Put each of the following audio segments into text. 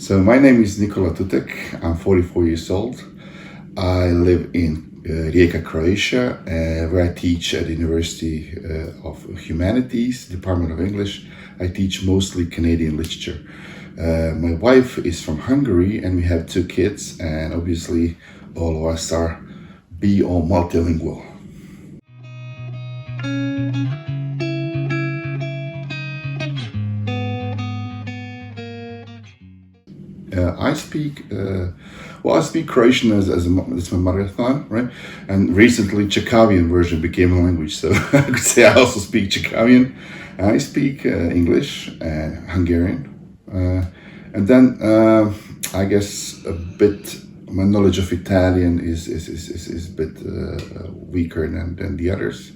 So my name is Nikola Tutek. I'm 44 years old. I live in Rijeka, Croatia, where I teach at the University of Humanities, Department of English. I teach mostly Canadian literature. My wife is from Hungary, and we have 2 kids, and obviously all of us are multilingual. I speak Croatian as my mother tongue, right? And recently, Czechoslovakian version became a language, so I could say I also speak Czechoslovakian. I speak English and Hungarian, and then I guess a bit. My knowledge of Italian is a bit weaker than the others.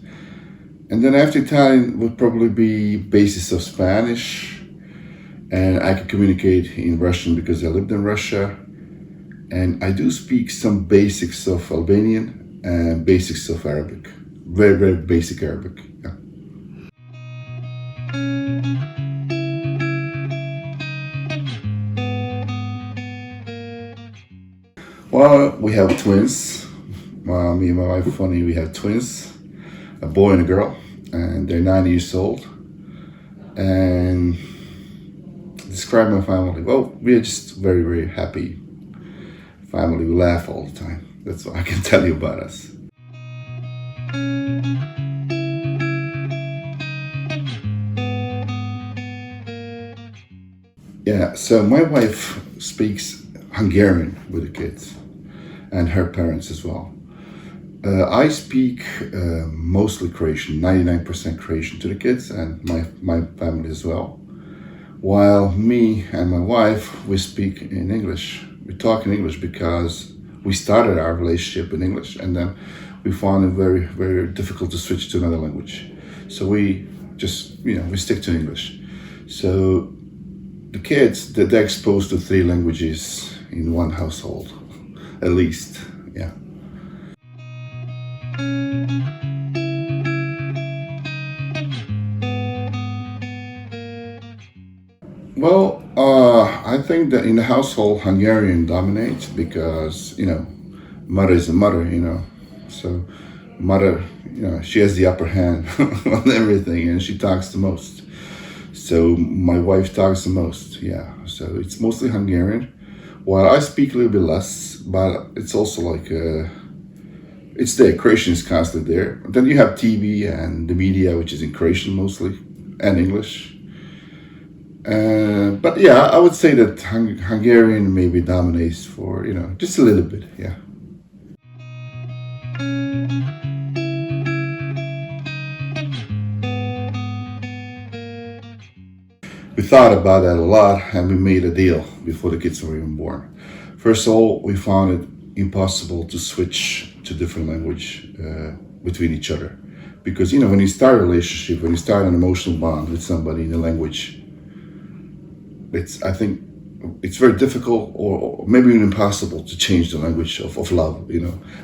And then after Italian would probably be basis of Spanish, and I can communicate in Russian because I lived in Russia, and I do speak some basics of Albanian and basics of Arabic, very very basic Arabic. Yeah. Well, we have twins. Me and my wife, funny, we have twins, a boy and a girl, and they're 9 years old. And describe my family. Well, we are just very, very happy family. We laugh all the time. That's what I can tell you about us. Yeah, so my wife speaks Hungarian with the kids and her parents as well. I speak mostly Croatian, 99% Croatian to the kids and my family as well. While me and my wife, we speak in English. We talk in English because we started our relationship in English, and then we found it very, very difficult to switch to another language. So we just, we stick to English. So the kids, they're exposed to 3 languages in one household, at least, yeah. Well, I think that in the household, Hungarian dominates because, mother is a mother, So, mother, she has the upper hand on everything, and she talks the most. So, my wife talks the most, yeah. So, it's mostly Hungarian. While I speak a little bit less, but it's also like, it's there. Croatian is constantly there. Then you have TV and the media, which is in Croatian mostly, and English. But yeah, I would say that Hungarian maybe dominates for, just a little bit, yeah. We thought about that a lot, and we made a deal before the kids were even born. First of all, we found it impossible to switch to different language between each other. Because, when you start a relationship, when you start an emotional bond with somebody in a language, I think it's very difficult or maybe even impossible to change the language of love,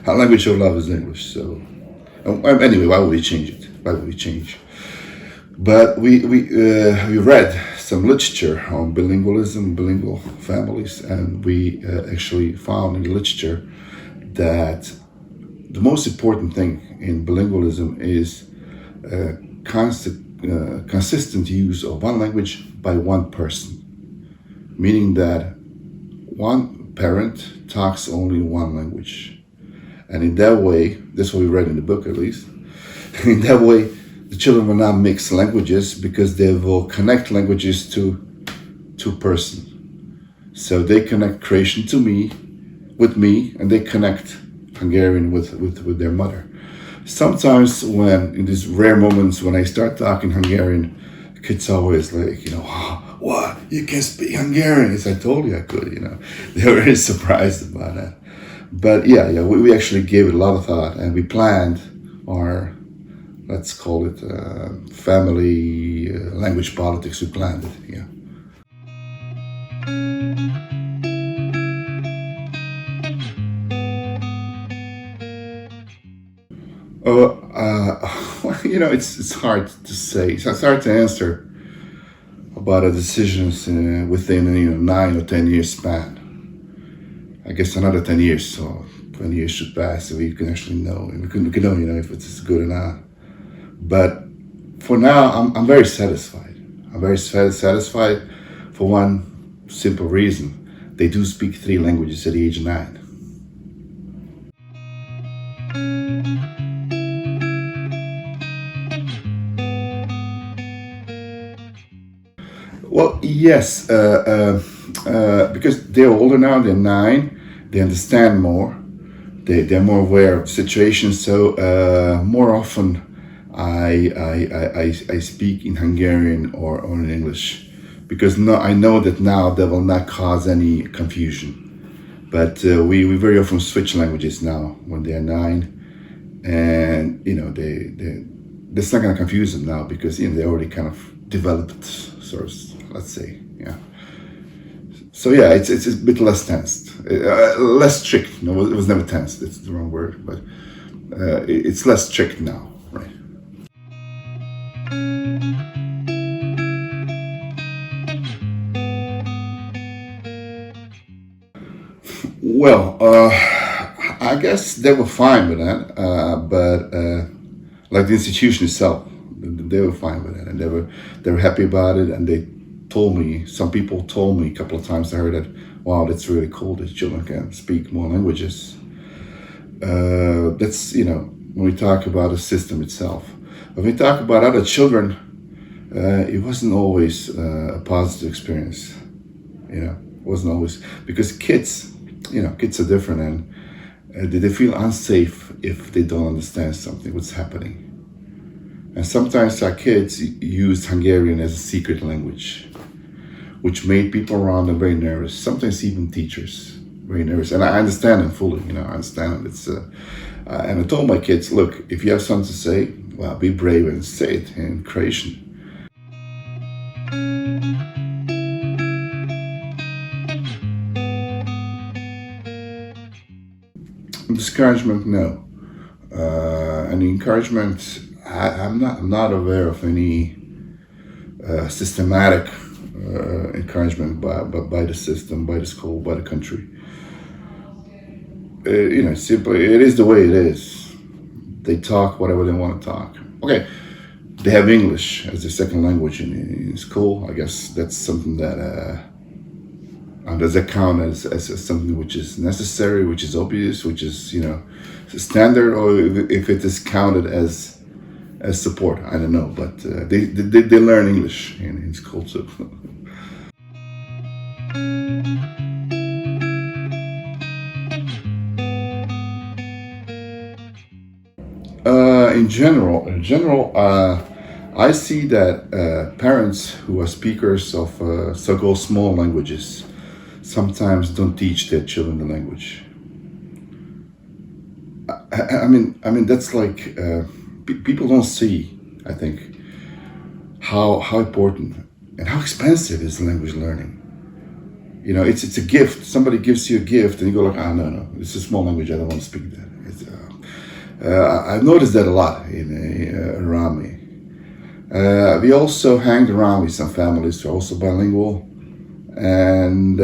Our language of love is English, so anyway, why would we change it? Why would we change? But we read some literature on bilingualism, bilingual families, and we actually found in the literature that the most important thing in bilingualism is consistent use of one language by one person. Meaning that one parent talks only one language. And in that way, that's what we read in the book at least, in that way, the children will not mix languages because they will connect languages to person. So they connect Croatian with me, and they connect Hungarian with their mother. Sometimes in these rare moments when I start talking Hungarian, kids always like, what? You can speak Hungarian? Yes, I told you I could, They were very surprised about that. But yeah, we actually gave it a lot of thought, and we planned our, let's call it family language politics. We planned it, yeah. Well, it's hard to say. It's hard to answer. about the decisions within 9 or 10 year span. I guess another 10 years, so 20 years should pass, so we can actually know, and we can know, if it's good or not. But for now, I'm very satisfied. I'm very satisfied for one simple reason: they do speak 3 languages at the age of 9. Well, yes, because they're older now, they're 9, they understand more, they're more aware of situations, so more often I speak in Hungarian or in English, because I know that now that will not cause any confusion. But we very often switch languages now when they're 9, and that's not going to confuse them now, because they already kind of developed, sort of, let's say, yeah. So yeah, it's a bit less tensed, less strict. No, it was never tensed. It's the wrong word, but it's less strict now, right? Well, I guess they were fine with that, but like the institution itself, they were fine with it, and they were happy about it, and they told me. Some people told me a couple of times. I heard that, wow, that's really cool that children can speak more languages. That's when we talk about the system itself. When we talk about other children, it wasn't always a positive experience. It wasn't always, because kids are different, and they feel unsafe if they don't understand something, what's happening. And sometimes our kids used Hungarian as a secret language, which made people around them very nervous. Sometimes even teachers very nervous. And I understand them fully. I understand them. It's and I told my kids, look, if you have something to say, well, be brave and say it in Croatian. Discouragement, no. And encouragement, I'm not aware of any systematic encouragement by the system, by the school, by the country. Simply, it is the way it is. They talk whatever they want to talk. Okay, they have English as their second language in school. I guess that's something that does that count as something which is necessary, which is obvious, which is standard, or if it is counted as support? I don't know, but they learn English in school too. In general, I see that parents who are speakers of so-called small languages sometimes don't teach their children the language. I mean that's like people don't see, I think, how important and how expensive is language learning. It's a gift. Somebody gives you a gift, and you go like, no, it's a small language. I don't want to speak that. I've noticed that a lot around me. We also hang around with some families who are also bilingual, and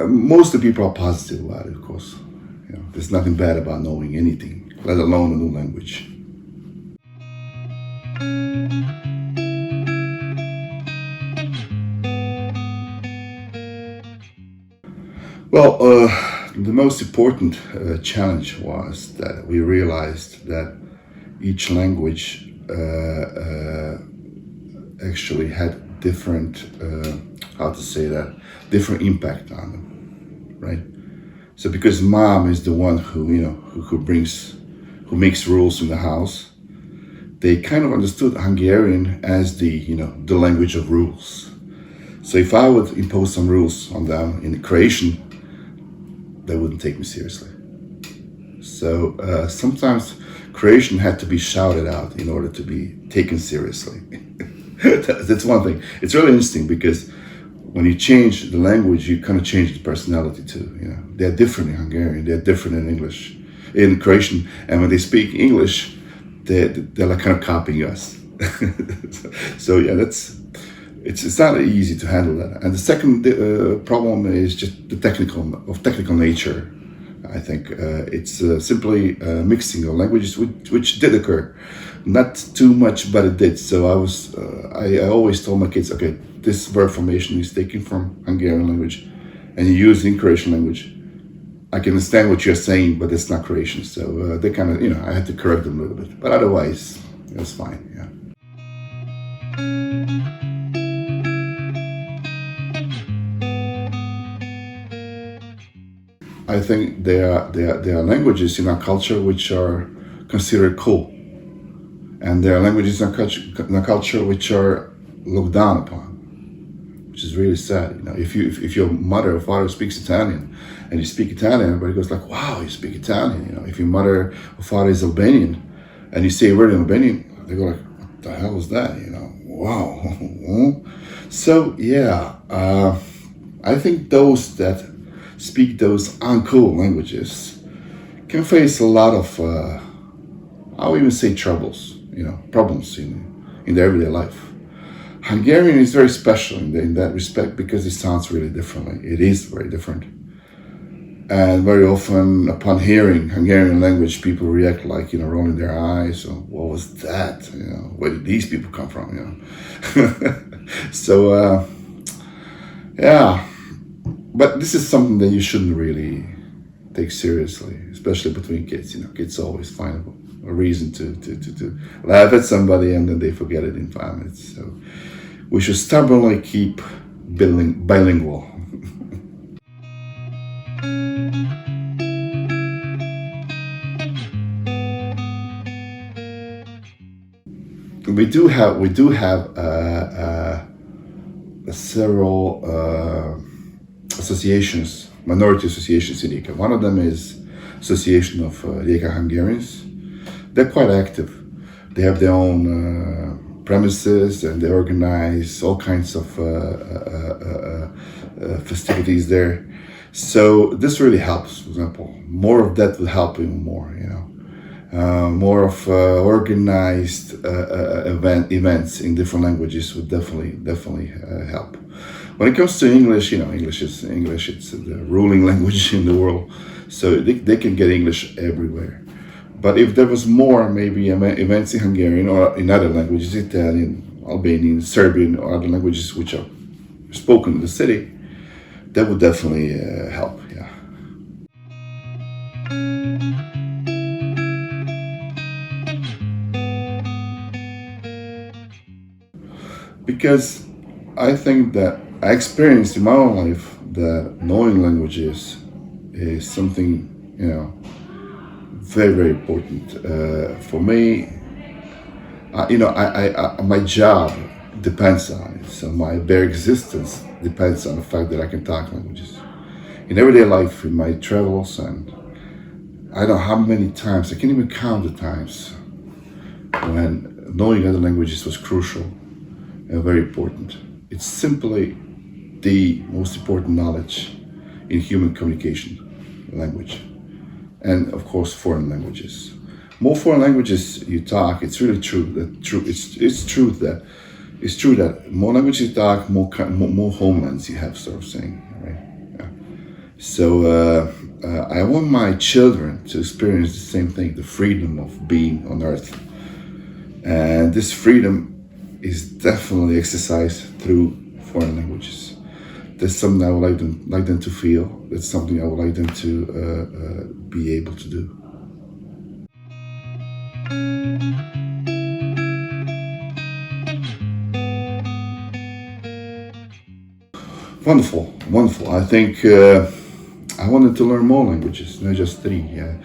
most of the people are positive about it, of course. There's nothing bad about knowing anything, let alone a new language. Well, the most important challenge was that we realized that each language actually had different, different impact on them, right? So because mom is the one who makes rules in the house, they kind of understood Hungarian as the language of rules. So if I would impose some rules on them in Croatian, they wouldn't take me seriously. So sometimes Croatian had to be shouted out in order to be taken seriously. That's one thing. It's really interesting because when you change the language, you kind of change the personality too. They're different in Hungarian, they're different in English, in Croatian, and when they speak English, they're like kind of copying us. So yeah, it's not easy to handle that. And the second problem is just the technical nature. I think it's simply mixing of languages, which did occur, not too much, but it did. So I always told my kids, okay, this verb formation is taken from Hungarian language, and you use in Croatian language. I can understand what you're saying, but it's not Croatian. So they kind of, I had to correct them a little bit, but otherwise, it was fine. Yeah. I think there are languages in our culture which are considered cool, and there are languages in our culture which are looked down upon, which is really sad. If your mother or father speaks Italian, and you speak Italian, everybody goes like, "Wow, you speak Italian." If your mother or father is Albanian, and you say a word in Albanian, they go like, "What the hell is that?" Wow. So yeah, I think those that speak those uncool languages can face a lot of, I'll even say problems in their everyday life. Hungarian is very special in that respect because it sounds really differently. It is very different. And very often, upon hearing Hungarian language, people react like, rolling their eyes, or what was that? Where did these people come from? So, yeah. But this is something that you shouldn't really take seriously, especially between kids. Kids always find a reason to laugh at somebody, and then they forget it in 5 minutes. So we should stubbornly keep bilingual. We do have several associations, minority associations in Rijeka. One of them is Association of Rijeka Hungarians. They're quite active. They have their own premises, and they organize all kinds of festivities there. So this really helps. For example, more of that will help even more. More of organized events in different languages would definitely help. When it comes to English, English. It's the ruling language in the world, so they can get English everywhere. But if there was more, maybe events in Hungarian or in other languages, Italian, Albanian, Serbian, or other languages which are spoken in the city, that would definitely help. Yeah. Because I think that I experienced in my own life that knowing languages is something, very, very important. For me, my job depends on it. So my bare existence depends on the fact that I can talk languages. In everyday life, in my travels, and I don't know how many times, I can't even count the times when knowing other languages was crucial and very important. It's simply the most important knowledge in human communication, language, and of course foreign languages. More foreign languages you talk, it's really true it's true that more languages you talk, more homelands you have, sort of saying, right? Yeah. So I want my children to experience the same thing, the freedom of being on Earth, and this freedom is definitely exercised through foreign languages. That's something I would like them to feel. That's something I would like them to be able to do. Wonderful, wonderful. I think I wanted to learn more languages, not just three. Yeah.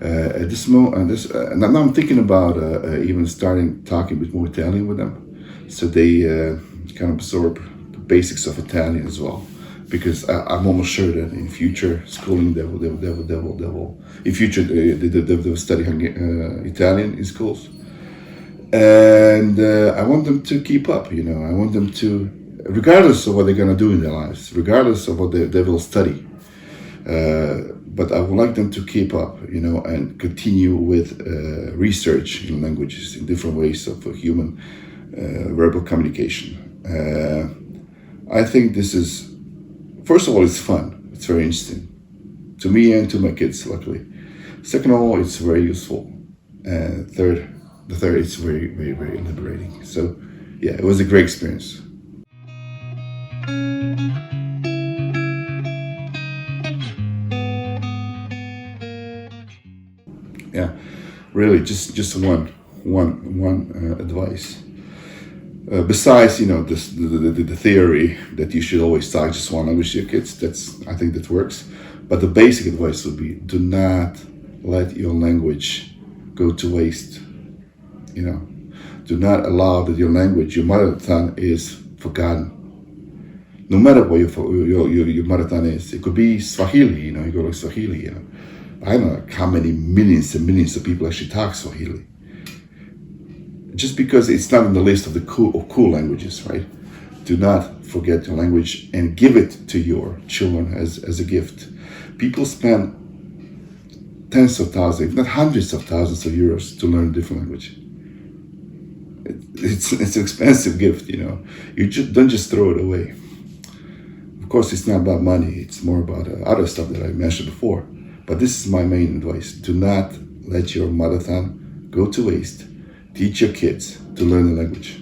At this moment, now I'm thinking about even starting talking a bit more Italian with them, so they kind of absorb the basics of Italian as well. Because I'm almost sure that in future schooling they will in future they will study Italian in schools, and I want them to keep up. I want them to, regardless of what they're gonna do in their lives, regardless of what they will study, But I would like them to keep up, and continue with research in languages, in different ways of human verbal communication. I think this is, first of all, it's fun. It's very interesting to me and to my kids, luckily. Second of all, it's very useful. And the third, it's very, very, very liberating. So, yeah, it was a great experience. Yeah, really, just one advice. Besides, the theory that you should always talk just one language to your kids, I think that works. But the basic advice would be: do not let your language go to waste. Do not allow that your language, your mother tongue, is forgotten. No matter what your mother tongue is, it could be Swahili. You go like Swahili. I don't know how many millions and millions of people actually talk Swahili. Just because it's not on the list of the cool languages, right? Do not forget your language and give it to your children as a gift. People spend tens of thousands, if not hundreds of thousands of euros to learn a different language. It's an expensive gift, You don't just throw it away. Of course, it's not about money. It's more about other stuff that I mentioned before. But this is my main advice. Do not let your mother tongue go to waste. Teach your kids to learn the language.